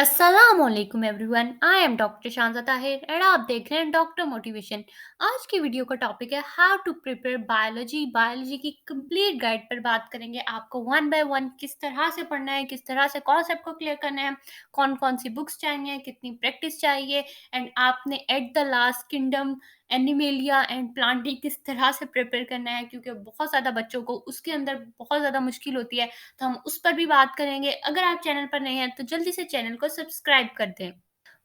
अस्सलामुअलैकुम everyone. I am doctor Shanza Tahir and आप देख रहे हैं डॉक्टर मोटिवेशन। आज की वीडियो का टॉपिक है हाउ टू प्रिपेयर बायोलॉजी की कंप्लीट गाइड पर बात करेंगे। आपको वन बाय वन किस तरह से पढ़ना है, किस तरह से कॉन्सेप्ट को क्लियर करना है, कौन कौन सी बुक्स चाहिए, कितनी प्रैक्टिस चाहिए एंड आपने at the last kingdom animalia and Plantae किस तरह से प्रिपेयर करना है, क्योंकि बहुत ज़्यादा बच्चों को उसके अंदर बहुत ज़्यादा मुश्किल होती है। तो हम उस पर भी बात करेंगे। अगर आप चैनल पर नए हैं तो जल्दी से चैनल को सब्सक्राइब कर दें।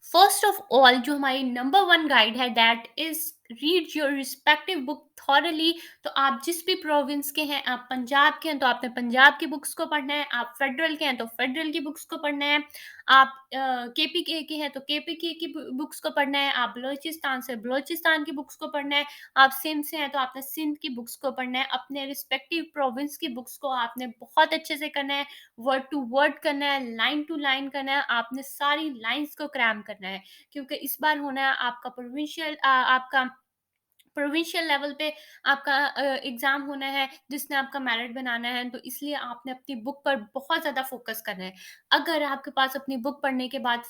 फर्स्ट ऑफ ऑल जो हमारी नंबर वन गाइड है that is read your respective book thoroughly. तो आप जिस भी प्रोविंस के हैं, आप पंजाब के हैं तो आपने पंजाब की बुक्स को पढ़ना है, आप फेडरल के हैं तो फेडरल की बुक्स को पढ़ना है, आप केपी के हैं तो केपी की बुक्स को पढ़ना है, आप बलोचिस्तान से बलोचिस्तान की बुक्स को पढ़ना है, आप सिंध से हैं तो आपने सिंध की बुक्स को पढ़ना है। अपने रिस्पेक्टिव प्रोविंस की बुक्स को आपने बहुत अच्छे से करना है, वर्ड टू वर्ड करना है, लाइन टू लाइन करना है, आपने सारी लाइंस को क्रैम करना है, क्योंकि इस बार होना है आपका आपका प्रोविंशियल लेवल पे आपका एग्ज़ाम होना है, जिसने आपका मेरिट बनाना है, तो इसलिए आपने अपनी बुक पर बहुत ज़्यादा फ़ोकस करना है। अगर आपके पास अपनी बुक पढ़ने के बाद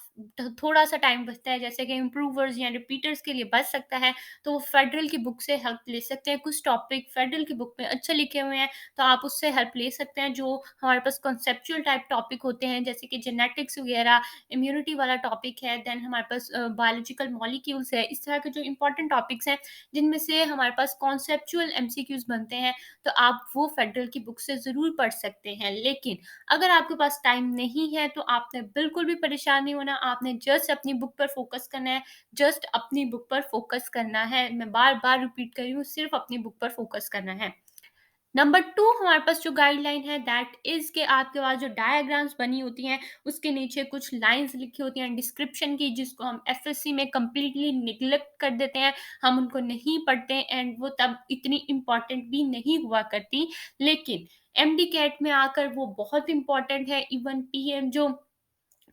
थोड़ा-सा टाइम बचता है, जैसे कि इम्प्रूवर्स या रिपीटर्स के लिए बच सकता है, तो वो फेडरल की बुक से हेल्प ले सकते हैं। कुछ टॉपिक फेडरल की बुक में अच्छे लिखे हुए हैं, तो आप उससे हेल्प ले सकते हैं। जो हमारे पास कॉन्सेप्चुअल टाइप टॉपिक होते हैं, जैसे कि जेनेटिक्स वगैरह, इम्यूनिटी वाला टॉपिक है, देन हमारे पास बायोलॉजिकल मॉलिक्यूल्स है, इस तरह के जो इम्पोर्टेंट टॉपिक्स हैं जिनमें से हमारे पास कॉन्सेप्चुअल एमसीक्यूज बनते हैं, तो आप वो फेडरल की बुक से ज़रूर पढ़ सकते हैं। लेकिन अगर आपके पास टाइम नहीं है तो आपने बिल्कुल भी परेशान नहीं होना, आपने जस्ट अपनी बुक पर फोकस करना है, जस्ट अपनी बुक पर फोकस करना है। मैं बार बार रिपीट कर रही हूँ, सिर्फ अपनी बुक पर फोकस करना है। नंबर 2 हमारे पास जो गाइडलाइन है दैट इज़ कि आपके पास जो डायग्राम्स बनी होती हैं, उसके नीचे कुछ लाइन्स लिखी होती हैं डिस्क्रिप्शन की, जिसको हम एफएससी में कंप्लीटली नेग्लेक्ट कर देते हैं। हम उनको नहीं पढ़ते एंड वो तब इतनी इम्पोर्टेंट भी नहीं हुआ करती। लेकिन एमडी कैट में आकर वो बहुत इम्पोर्टेंट है। इवन पीएम जो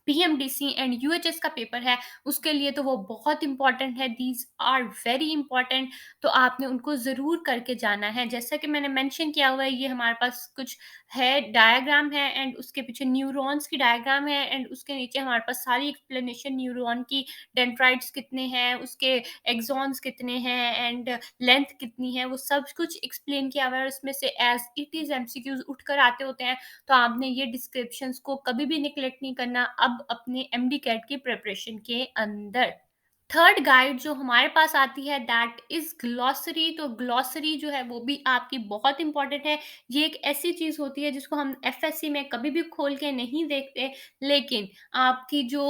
पीएमडीसी एंड यूएचएस का पेपर है, उसके लिए तो वो बहुत इंपॉर्टेंट है। These are very important. तो आपने उनको ज़रूर करके जाना है। जैसा कि मैंने मेंशन किया हुआ है, ये हमारे पास कुछ है, डायग्राम है एंड उसके पीछे न्यूरॉन्स की डायग्राम है एंड उसके नीचे हमारे पास सारी एक्सप्लेनेशन न्यूरॉन की, डेंड्राइट्स कितने हैं, उसके एक्सॉन्स कितने हैं एंड लेंथ कितनी है, वो सब कुछ एक्सप्लेन किया हुआ है। उसमें से एज इट इज़ एमसीक्यूज उठ कर आते होते हैं, तो आपने ये डिस्क्रिप्शंस को कभी भी निग्लेक्ट नहीं करना अब अपने एमडी कैट की प्रिपरेशन के अंदर। थर्ड गाइड जो हमारे पास आती है दैट इज ग्लॉसरी। तो ग्लॉसरी जो है वो भी आपकी बहुत इंपॉर्टेंट है। ये एक ऐसी चीज होती है जिसको हम एफएससी में कभी भी खोल के नहीं देखते, लेकिन आपकी जो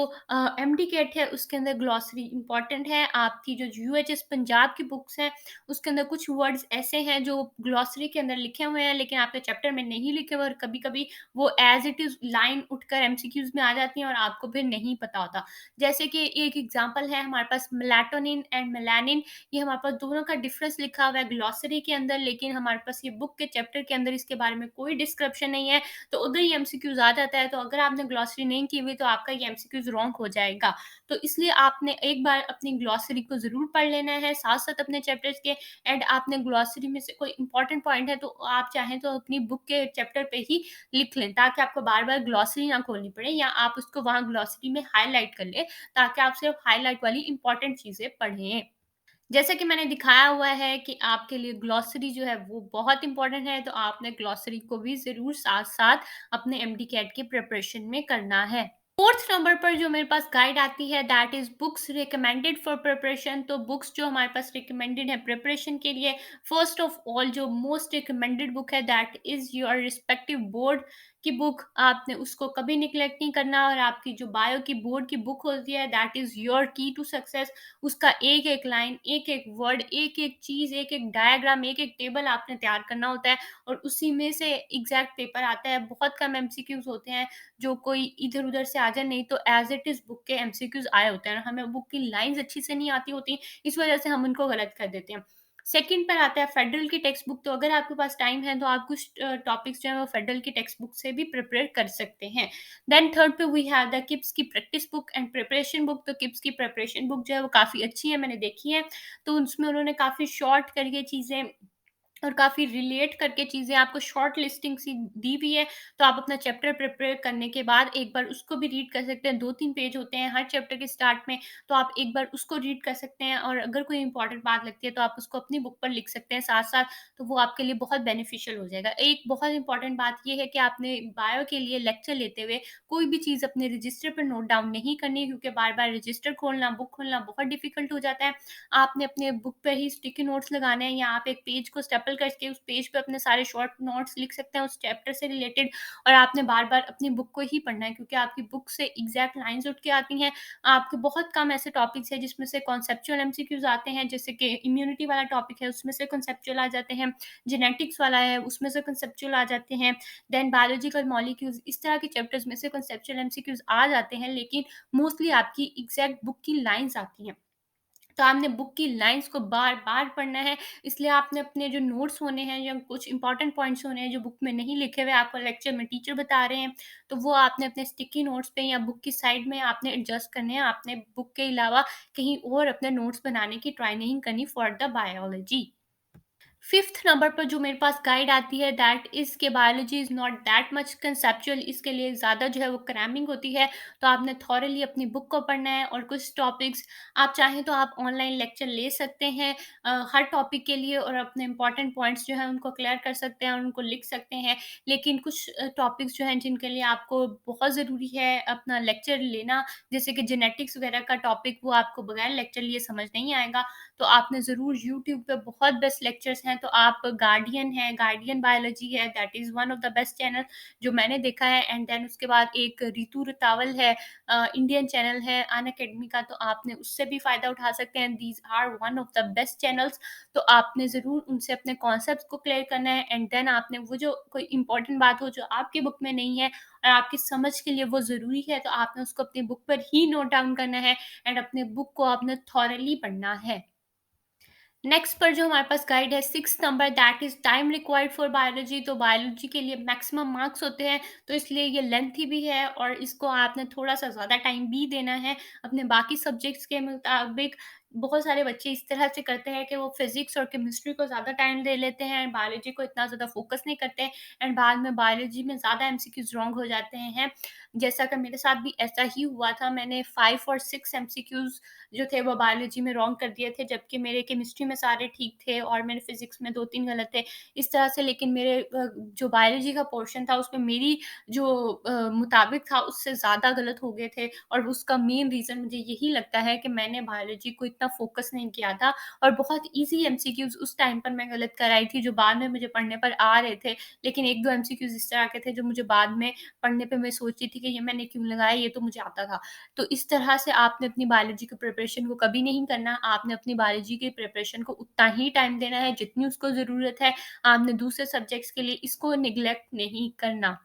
एमडी कैट है उसके अंदर ग्लॉसरी इंपॉर्टेंट है। आपकी जो यूएचएस पंजाब की बुक्स हैं, उसके अंदर कुछ वर्ड्स ऐसे हैं जो ग्लॉसरी के अंदर लिखे हुए हैं, लेकिन आपके चैप्टर में नहीं लिखे हुए, और कभी कभी वो एज इट इज लाइन उठकर एमसीक्यूज में आ जाती हैं और आपको फिर नहीं पता होता। जैसे कि एक एग्जांपल है हमारे पास मेलाटोनिन एंड मेलानिन। ये हमारे पास दोनों का डिफरेंस लिखा हुआ है ग्लॉसरी के अंदर, लेकिन हमारे पास ये बुक के चैप्टर के अंदर इसके बारे में कोई डिस्क्रिप्शन नहीं है, तो उधर ही एमसीक्यूज आ जाता है। तो अगर आपने ग्लॉसरी नहीं की हुई तो आपका ये एमसीक्यूज रॉन्ग हो जाएगा। तो इसलिए आपने एक बार अपनी ग्लॉसरी को जरूर पढ़ लेना है साथ साथ अपने चैप्टर्स के। एंड आपने ग्लॉसरी में से कोई इंपॉर्टेंट पॉइंट है तो आप चाहें तो अपनी बुक के चैप्टर पे ही लिख लें, ताकि आपको बार बार ग्लॉसरी ना खोलनी पड़े, या आप उसको वहाँ ग्लॉसरी में हाईलाइट कर लें, ताकि आप सिर्फ हाइलाइट वाली इंपॉर्टेंट चीज़ें पढ़ें। जैसा कि मैंने दिखाया हुआ है कि आपके लिए ग्लॉसरी जो है वो बहुत इंपॉर्टेंट है, तो आपने ग्लॉसरी को भी ज़रूर साथ-साथ अपने एमडी कैट की प्रिपरेशन में करना है। फोर्थ नंबर पर जो मेरे पास गाइड आती है that is books recommended for preparation. तो बुक्स जो हमारे पास रिकमेंडेड है प्रिपरेशन के लिए, फर्स्ट ऑफ ऑल जो मोस्ट रिकमेंडेड बुक है that is your respective board की बुक। आपने उसको कभी निग्लेक्ट नहीं करना, और आपकी जो बायो की बोर्ड की बुक होती है दैट इज़ योर की टू सक्सेस। उसका एक एक लाइन, एक एक वर्ड, एक एक चीज़, एक एक डायग्राम, एक एक टेबल आपने तैयार करना होता है, और उसी में से एग्जैक्ट पेपर आता है। बहुत कम एमसीक्यूज होते हैं जो कोई इधर उधर से आ जाए, नहीं तो एज इट इज बुक के एमसीक्यूज आए होते हैं, और हमें बुक की लाइंस अच्छी से नहीं आती होती, इस वजह से हम उनको गलत कर देते हैं। सेकंड पर आता है फेडरल की टेक्स्ट बुक। तो अगर आपके पास टाइम है तो आप कुछ टॉपिक्स जो है वो फेडरल की टेक्स्ट बुक से भी प्रिपेयर कर सकते हैं। देन थर्ड पे वी हैव द किप्स की practice book and preparation book. तो किप्स की प्रिपरेशन बुक जो है वो काफ़ी अच्छी है, मैंने देखी है। तो उसमें उन्होंने काफ़ी शॉर्ट करके चीज़ें और काफ़ी रिलेट करके चीज़ें आपको शॉर्ट लिस्टिंग सी दी हुई है, तो आप अपना चैप्टर प्रिपेयर करने के बाद एक बार उसको भी रीड कर सकते हैं। 2-3 पेज होते हैं हर चैप्टर के स्टार्ट में, तो आप एक बार उसको रीड कर सकते हैं और अगर कोई इम्पोर्टेंट बात लगती है, तो आप उसको अपनी बुक पर लिख सकते हैं साथ-साथ, तो वो आपके लिए बहुत बेनिफिशियल हो जाएगा। एक बहुत इम्पोर्टेंट बात ये है कि आपने बायो के लिए लेक्चर लेते हुए कोई भी चीज़ अपने रजिस्टर पर नोट डाउन नहीं करनी है, क्योंकि बार-बार रजिस्टर खोलना, बुक खोलना बहुत डिफ़िकल्ट हो जाता है। आपने अपने बुक पे ही स्टिकी नोट्स लगाने हैं, या आप एक पेज को स्टेपल करके उस पेज पे अपने सारे शॉर्ट नोट्स लिख सकते हैं उस चैप्टर से रिलेटेड, और आपने बार-बार अपनी बुक को ही पढ़ना है, क्योंकि आपकी बुक से एग्ज़ैक्ट लाइन्स उठ के आती हैं। आपके बहुत कम ऐसे टॉपिक्स हैं जिसमें से कॉन्सेप्चुअल एमसीक्यूज़ आते हैं, जैसे कि इम्यूनिटी वाला टॉपिक है उसमें से कॉन्सेप्चुअल आ जाते हैं, जेनेटिक्स वाला है उसमें से कॉन्सेप्चुअल आ जाते हैं, देन बायोलॉजिकल मॉलिक्यूल्स, इस तरह के चैप्टर्स में से कॉन्सेप्चुअल एमसीक्यूज़ आ जाते हैं, लेकिन मोस्टली आपकी एग्ज़ैक्ट बुक की लाइन्स आती हैं। तो आपने बुक की लाइन्स को बार-बार पढ़ना है, इसलिए आपने अपने जो नोट्स होने हैं या कुछ इंपॉर्टेंट पॉइंट्स होने हैं जो बुक में नहीं लिखे हुए, आपको लेक्चर में टीचर बता रहे हैं, तो वो आपने अपने स्टिकी नोट्स पे या बुक की साइड में आपने एडजस्ट करने हैं। आपने बुक के अलावा कहीं और अपने नोट्स बनाने की ट्राई नहीं करनी for the biology. 5th number पर जो मेरे पास गाइड आती है दैट इज़ के biology is not that much conceptual, इसके लिए ज़्यादा जो है वो क्रैमिंग होती है, तो आपने थॉरली अपनी बुक को पढ़ना है और कुछ टॉपिक्स आप चाहें तो आप ऑनलाइन लेक्चर ले सकते हैं हर टॉपिक के लिए, और अपने इंपॉर्टेंट पॉइंट्स जो हैं उनको क्लियर कर सकते हैं और उनको लिख सकते हैं। लेकिन कुछ टॉपिक्स जो हैं जिनके लिए आपको बहुत ज़रूरी है अपना लेक्चर लेना, जैसे कि जेनेटिक्स वगैरह का टॉपिक, वो आपको बगैर लेक्चर लिए समझ नहीं आएगा, तो आपने ज़रूर यूट्यूब पे बहुत बेस्ट लेक्चर्स हैं, तो आप गार्डियन है, गार्डियन बायोलॉजी है, that is one of the best channel जो मैंने देखा है, एंड देन उसके बाद एक रितु रतावल है, इंडियन चैनल है अनअकैडमी का, तो आपने उससे भी फ़ायदा उठा सकते हैं। These are one of the best channels, तो आपने ज़रूर उनसे अपने कॉन्सेप्ट्स को क्लियर करना है, एंड देन आपने वो जो कोई इम्पोर्टेंट बात हो जो आपकी बुक में नहीं है और आपकी समझ के लिए वो ज़रूरी है, तो आपने उसको अपनी बुक पर ही नोट डाउन करना है, एंड अपने बुक को आपने थॉरली पढ़ना है। नेक्स्ट पर जो हमारे पास गाइड है 6th number that is time required for biology, तो बायोलॉजी के लिए मैक्सिमम मार्क्स होते हैं, तो इसलिए ये लेंथी भी है और इसको आपने थोड़ा-सा ज़्यादा टाइम भी देना है अपने बाकी सब्जेक्ट्स के मुताबिक। बहुत सारे बच्चे इस तरह से करते हैं कि वो फिज़िक्स और केमिस्ट्री को ज़्यादा टाइम दे लेते हैं, बायोलॉजी को इतना ज़्यादा फ़ोकस नहीं करते हैं, एंड बाद में बायोलॉजी में ज़्यादा एमसीक्यूज़ रॉन्ग हो जाते हैं। जैसा कि मेरे साथ भी ऐसा ही हुआ था, मैंने 5 और 6 एमसीक्यूज़ जो थे वो बायोलॉजी में रॉन्ग कर दिए थे, जबकि मेरे केमिस्ट्री में सारे ठीक थे और मेरे फिज़िक्स में 2-3 गलत थे। इस तरह से, लेकिन मेरे जो बायोलॉजी का पोर्शन था उसमें मेरी जो मुताबिक था उससे ज़्यादा गलत हो गए थे, और उसका मेन रीज़न मुझे यही लगता है कि मैंने बायोलॉजी को इतना फ़ोकस नहीं किया था, और बहुत ईज़ी एमसीक्यूज़ उस टाइम पर मैं गलत कर आई थी जो बाद में मुझे पढ़ने पर आ रहे थे। लेकिन 1-2 एमसीक्यूज़ इस तरह के थे जो मुझे बाद में पढ़ने पे मैं सोचती थी कि ये मैंने क्यों लगाया, ये तो मुझे आता था। तो इस तरह से आपने अपनी बायोलॉजी की प्रिपरेशन को कभी नहीं करना। आपने अपनी बायोलॉजी की प्रिपरेशन को उतना ही टाइम देना है जितनी उसको ज़रूरत है। आपने दूसरे सब्जेक्ट्स के लिए इसको नेग्लेक्ट नहीं करना।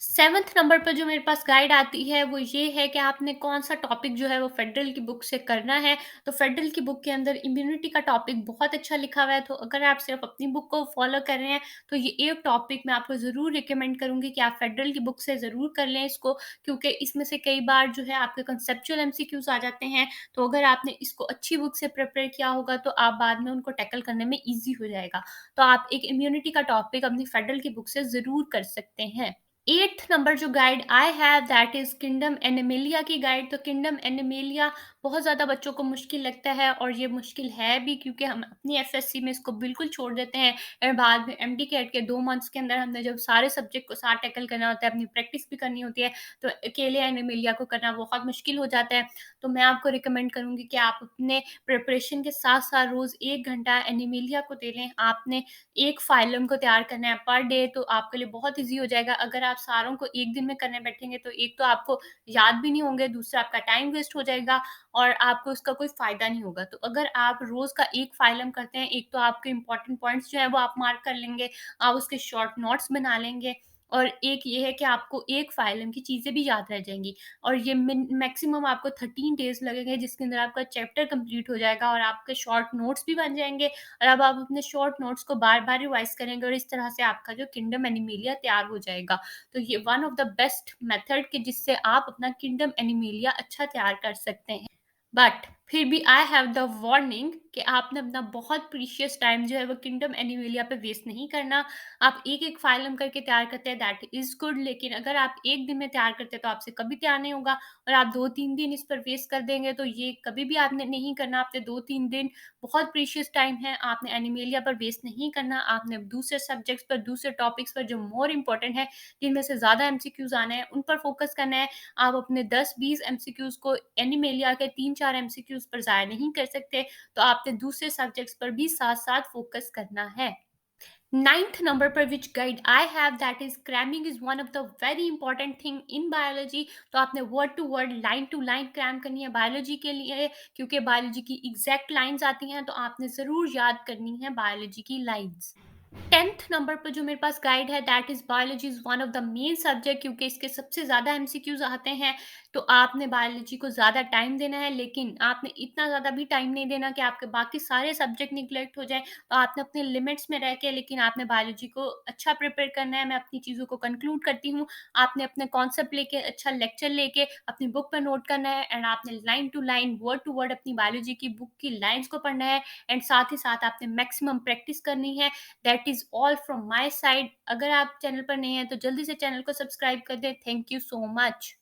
7th नंबर पर जो मेरे पास गाइड आती है वो ये है कि आपने कौन-सा टॉपिक जो है वो फेडरल की बुक से करना है। तो फेडरल की बुक के अंदर इम्यूनिटी का टॉपिक बहुत अच्छा लिखा हुआ है, तो अगर आप सिर्फ़ अपनी बुक को फ़ॉलो कर रहे हैं, तो ये एक टॉपिक मैं आपको ज़रूर रिकमेंड करूँगी कि आप फेडरल की बुक से ज़रूर कर लें इसको, क्योंकि इसमें से कई बार जो है आपके कॉन्सेप्चुअल एमसीक्यूज़ आ जाते हैं। तो अगर आपने इसको अच्छी बुक से प्रिपेयर किया होगा, तो आप बाद में उनको टैकल करने में ईज़ी हो जाएगा। तो आप एक इम्यूनिटी का टॉपिक अपनी फेडरल की बुक से ज़रूर कर सकते हैं। 8th नंबर जो guide I have that is kingdom animalia की गाइड। तो किंगडम एनिमेलिया बहुत ज़्यादा बच्चों को मुश्किल लगता है, और ये मुश्किल है भी क्योंकि हम अपनी एफएससी में इसको बिल्कुल छोड़ देते हैं, और बाद में एमडी कैट के 2 मंथ्स के अंदर हमने जब सारे सब्जेक्ट को साथ टैकल करना होता है, अपनी प्रैक्टिस भी करनी होती है, तो अकेले एनिमेलिया को करना बहुत मुश्किल हो जाता है। तो मैं आपको रिकमेंड करूँगी कि आप अपने प्रिपरेशन के साथ-साथ रोज़ 1 घंटा एनिमेलिया को दे लें। आपने एक फाइलम को तैयार करना है पर डे, तो आपके लिए बहुत ईज़ी हो जाएगा। अगर आप सारों को एक दिन में करने बैठेंगे, तो एक तो आपको याद भी नहीं होंगे, दूसरा आपका टाइम वेस्ट हो जाएगा और आपको उसका कोई फ़ायदा नहीं होगा। तो अगर आप रोज़ का एक फाइलम करते हैं, एक तो आपके इम्पोर्टेंट पॉइंट्स जो हैं वो आप मार्क कर लेंगे, आप उसके शॉर्ट नोट्स बना लेंगे, और एक ये है कि आपको एक फाइलम की चीज़ें भी याद रह जाएँगी, और ये मैक्सिमम आपको 13 डेज़ लगेंगे, जिसके अंदर आपका चैप्टर कंप्लीट हो जाएगा और आपके शॉर्ट नोट्स भी बन जाएँगे, और अब आप अपने शॉर्ट नोट्स को बार-बार रिवाइज़ करेंगे, और इस तरह से आपका जो किंगडम एनिमेलिया तैयार हो जाएगा। तो ये one of the best method कि जिससे आप अपना किंगडम एनिमेलिया अच्छा तैयार कर सकते हैं। बट फिर भी आई हैव द वार्निंग कि आपने अपना बहुत प्रीशियस टाइम जो है वो किंगडम एनिमेलिया पे वेस्ट नहीं करना। आप एक-एक फाइलम करके तैयार करते हैं दैट इज़ गुड, लेकिन अगर आप 1 दिन में तैयार करते हैं तो आपसे कभी तैयार नहीं होगा और आप 2-3 दिन इस पर वेस्ट कर देंगे तो ये कभी भी आपने नहीं करना। आपने 2-3 दिन बहुत प्रीशियस टाइम है, आपने एनिमेलिया पर वेस्ट नहीं करना। आपने दूसरे सब्जेक्ट्स पर, दूसरे टॉपिक्स पर जो मोर इम्पोर्टेंट है, जिनमें से ज़्यादा एमसीक्यूज़ आने हैं, उन पर फोकस करना है। आप अपने 10-20 एमसीक्यूज़ को एनिमेलिया के 3-4 एमसीक्यूज़ पर ज़ाया नहीं कर सकते, तो आपने दूसरे सब्जेक्ट्स पर भी साथ-साथ फ़ोकस करना है। 9th नंबर पर which guide I have that is cramming is one of the very important thing in biology. तो आपने word to word, line to line cram करनी है बायोलॉजी के लिए, क्योंकि बायोलॉजी की एग्ज़ैक्ट लाइन्स आती हैं, तो आपने ज़रूर याद करनी है बायोलॉजी की लाइन्स। 10th नंबर पर जो मेरे पास गाइड है that is biology is one of the main subject, क्योंकि इसके सबसे ज़्यादा एमसीक्यूज़ आते हैं। तो आपने बायोलॉजी को ज़्यादा टाइम देना है, लेकिन आपने इतना ज़्यादा भी टाइम नहीं देना कि आपके बाकी सारे सब्जेक्ट निग्लेक्ट हो जाएँ। तो आपने अपने लिमिट्स में रह के, लेकिन आपने बायोलॉजी को अच्छा प्रिपेयर करना है। मैं अपनी चीज़ों को कंक्लूड करती हूँ। आपने अपने कॉन्सेप्ट लेके, अच्छा लेक्चर लेके अपनी बुक पर नोट करना है एंड आपने line to line, word to word अपनी बायोलॉजी की बुक की लाइन्स को पढ़ना है एंड साथ ही साथ आपने मैक्सिमम प्रैक्टिस करनी है। That is all from my side. अगर आप चैनल पर नए हैं तो जल्दी से चैनल को सब्सक्राइब कर दें। Thank you so much.